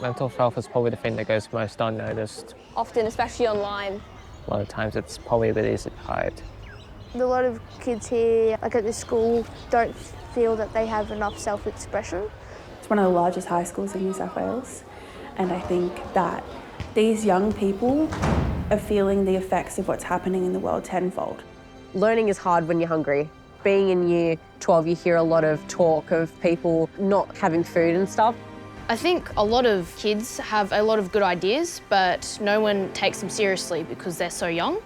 Mental health is probably the thing that goes most unnoticed. Often, especially online. A lot of times it's probably a bit easy to hide. A lot of kids here, like at this school, don't feel that they have enough self-expression. It's one of the largest high schools in New South Wales, and I think that these young people are feeling the effects of what's happening in the world tenfold. Learning is hard when you're hungry. Being in year 12, you hear a lot of talk of people not having food and stuff. I think a lot of kids have a lot of good ideas, but no one takes them seriously because they're so young.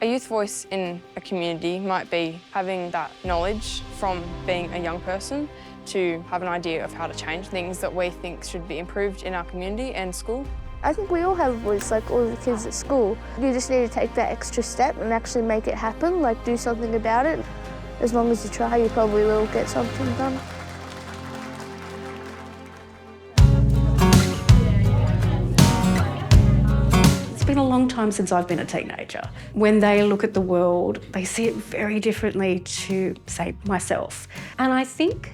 A youth voice in a community might be having that knowledge from being a young person to have an idea of how to change things that we think should be improved in our community and school. I think we all have a voice, like all the kids at school. You just need to take that extra step and actually make it happen, like do something about it. As long as you try, you probably will get something done. It's been a long time since I've been a teenager. When they look at the world, they see it very differently to, say, myself. And I think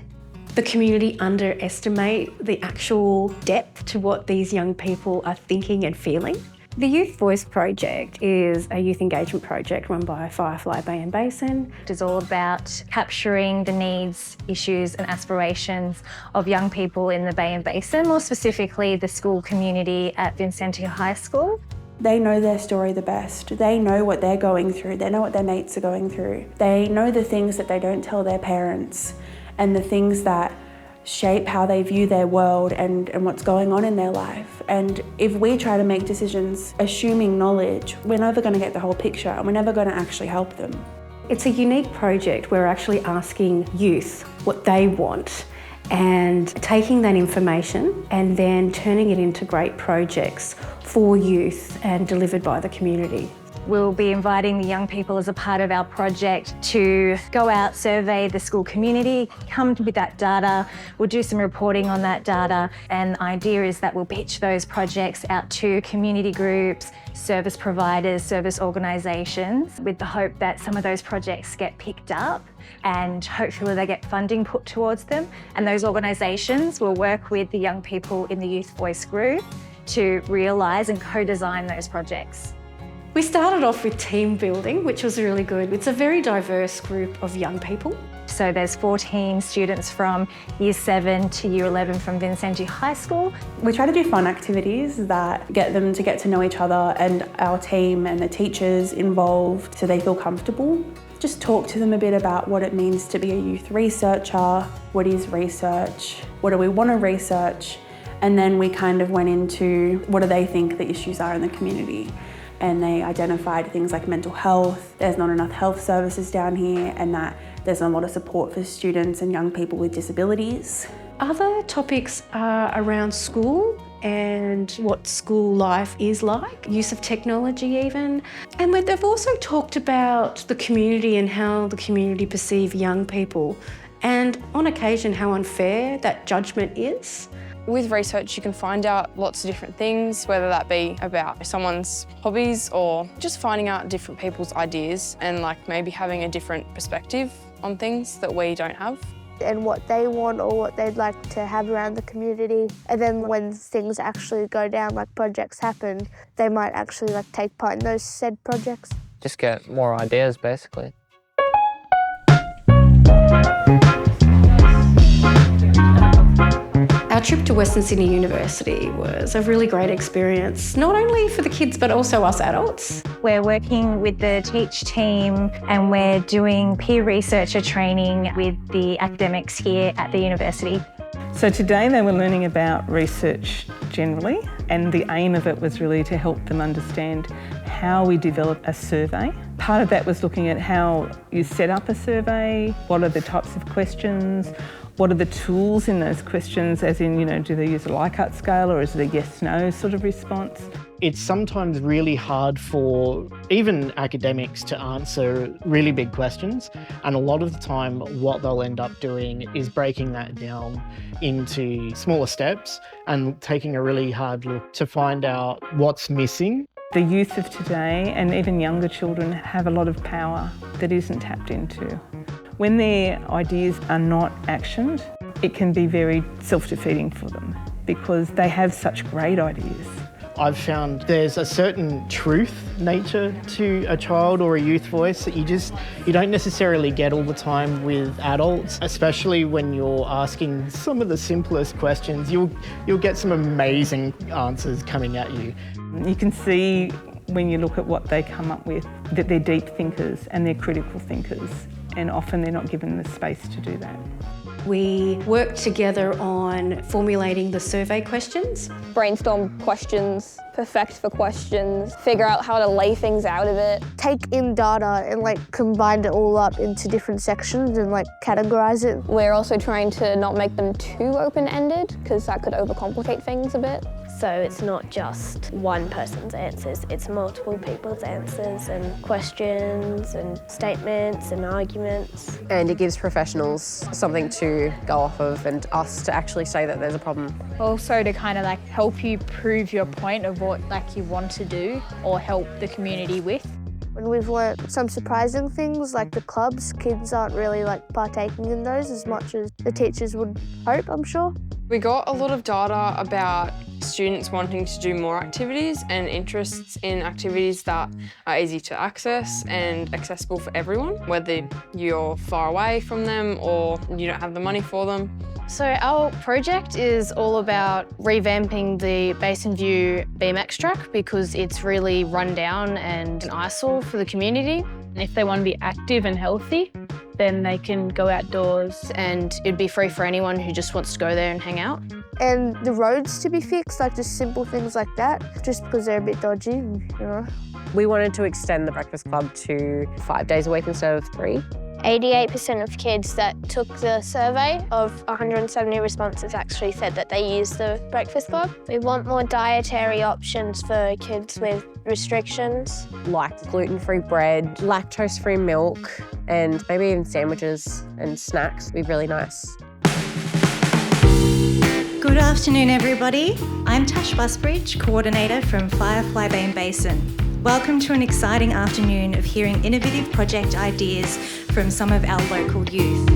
the community underestimate the actual depth to what these young people are thinking and feeling. The Youth Voice Project is a youth engagement project run by Firefly Bay and Basin. It is all about capturing the needs, issues and aspirations of young people in the Bay and Basin, more specifically the school community at Vincentia High School. They know their story the best. They know what they're going through. They know what their mates are going through. They know the things that they don't tell their parents and the things that shape how they view their world and what's going on in their life. And if we try to make decisions assuming knowledge, we're never going to get the whole picture and we're never going to actually help them. It's a unique project. We're actually asking youth what they want and taking that information and then turning it into great projects for youth and delivered by the community. We'll be inviting the young people as a part of our project to go out, survey the school community, come with that data, we'll do some reporting on that data, and the idea is that we'll pitch those projects out to community groups, service providers, service organisations, with the hope that some of those projects get picked up and hopefully they get funding put towards them. And those organisations will work with the young people in the Youth Voice group to realise and co-design those projects. We started off with team building, which was really good. It's a very diverse group of young people. So there's 14 students from Year 7 to Year 11 from Vincentia High School. We try to do fun activities that get them to get to know each other and our team and the teachers involved so they feel comfortable. Just talk to them a bit about what it means to be a youth researcher, what is research, what do we want to research, and then we kind of went into what do they think the issues are in the community. And they identified things like mental health, there's not enough health services down here, and that there's a lot of support for students and young people with disabilities. Other topics are around school and what school life is like, use of technology even. And they've also talked about the community and how the community perceive young people, and on occasion how unfair that judgment is. With research, you can find out lots of different things, whether that be about someone's hobbies or just finding out different people's ideas and like maybe having a different perspective on things that we don't have. And what they want or what they'd like to have around the community. And then when things actually go down, like projects happen, they might actually like take part in those said projects. Just get more ideas, basically. Our trip to Western Sydney University was a really great experience, not only for the kids but also us adults. We're working with the Teach team and we're doing peer researcher training with the academics here at the university. So today they were learning about research generally, and the aim of it was really to help them understand how we develop a survey. Part of that was looking at how you set up a survey, what are the types of questions, what are the tools in those questions, as in, do they use a Likert scale or is it a yes-no sort of response? It's sometimes really hard for even academics to answer really big questions, and a lot of the time what they'll end up doing is breaking that down into smaller steps and taking a really hard look to find out what's missing. The youth of today and even younger children have a lot of power that isn't tapped into. When their ideas are not actioned, it can be very self-defeating for them. because they have such great ideas. I've found there's a certain truth nature to a child or a youth voice that you don't necessarily get all the time with adults, especially when you're asking some of the simplest questions. You'll get some amazing answers coming at you. You can see when you look at what they come up with that they're deep thinkers and they're critical thinkers, and often they're not given the space to do that. We worked together on formulating the survey questions. Brainstorm questions, perfect the questions, figure out how to lay things out of it. Take in data and like combine it all up into different sections and like categorize it. We're also trying to not make them too open-ended because that could overcomplicate things a bit. So it's not just one person's answers, it's multiple people's answers and questions and statements and arguments. And it gives professionals something to go off of and us to actually say that there's a problem. Also to kind of like help you prove your point of what like you want to do or help the community with. When we've learnt some surprising things like the clubs, kids aren't really like partaking in those as much as the teachers would hope, I'm sure. We got a lot of data about students wanting to do more activities and interests in activities that are easy to access and accessible for everyone, whether you're far away from them or you don't have the money for them. So our project is all about revamping the Basin View BMX track because it's really run down and an eyesore for the community. And if they want to be active and healthy, then they can go outdoors. And it'd be free for anyone who just wants to go there and hang out. And the roads to be fixed, like just simple things like that, just because they're a bit dodgy, you know. We wanted to extend the Breakfast Club to 5 days a week instead of 3. 88% of kids that took the survey of 170 responses actually said that they use the Breakfast Club. We want more dietary options for kids with restrictions. Like gluten-free bread, lactose-free milk, and maybe even sandwiches and snacks would be really nice. Good afternoon, everybody. I'm Tash Busbridge, Coordinator from Firefly Bay and Basin. Welcome to an exciting afternoon of hearing innovative project ideas from some of our local youth.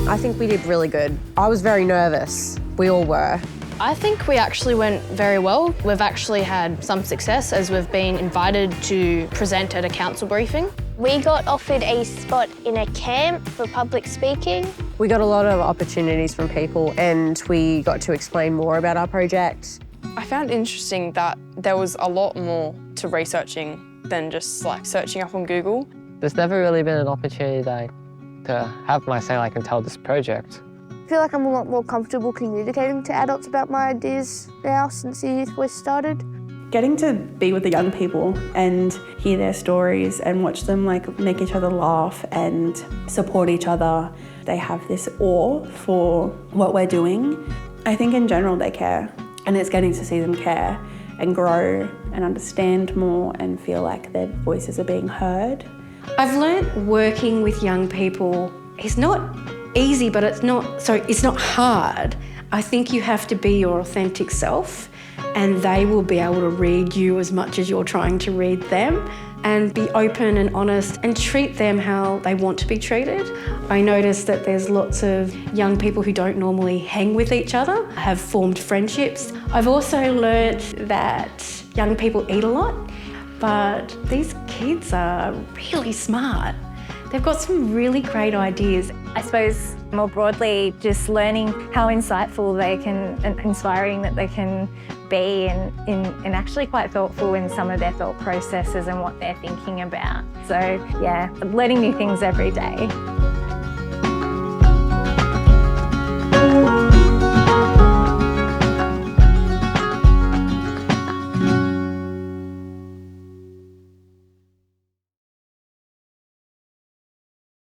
I think we did really good. I was very nervous. We all were. I think we actually went very well. We've actually had some success as we've been invited to present at a council briefing. We got offered a spot in a camp for public speaking. We got a lot of opportunities from people and we got to explain more about our project. I found it interesting that there was a lot more to researching than just like searching up on Google. There's never really been an opportunity to have my say like and tell this project. I feel like I'm a lot more comfortable communicating to adults about my ideas now since the Youth Voice started. Getting to be with the young people and hear their stories and watch them like make each other laugh and support each other. They have this awe for what we're doing. I think in general they care, and it's getting to see them care and grow and understand more and feel like their voices are being heard. I've learnt working with young people is not easy, but it's not hard. I think you have to be your authentic self and they will be able to read you as much as you're trying to read them, and be open and honest and treat them how they want to be treated. I noticed that there's lots of young people who don't normally hang with each other, have formed friendships. I've also learnt that young people eat a lot, but these kids are really smart. They've got some really great ideas. I suppose more broadly, just learning how insightful they can and inspiring that they can be and actually quite thoughtful in some of their thought processes and what they're thinking about. So yeah, learning new things every day.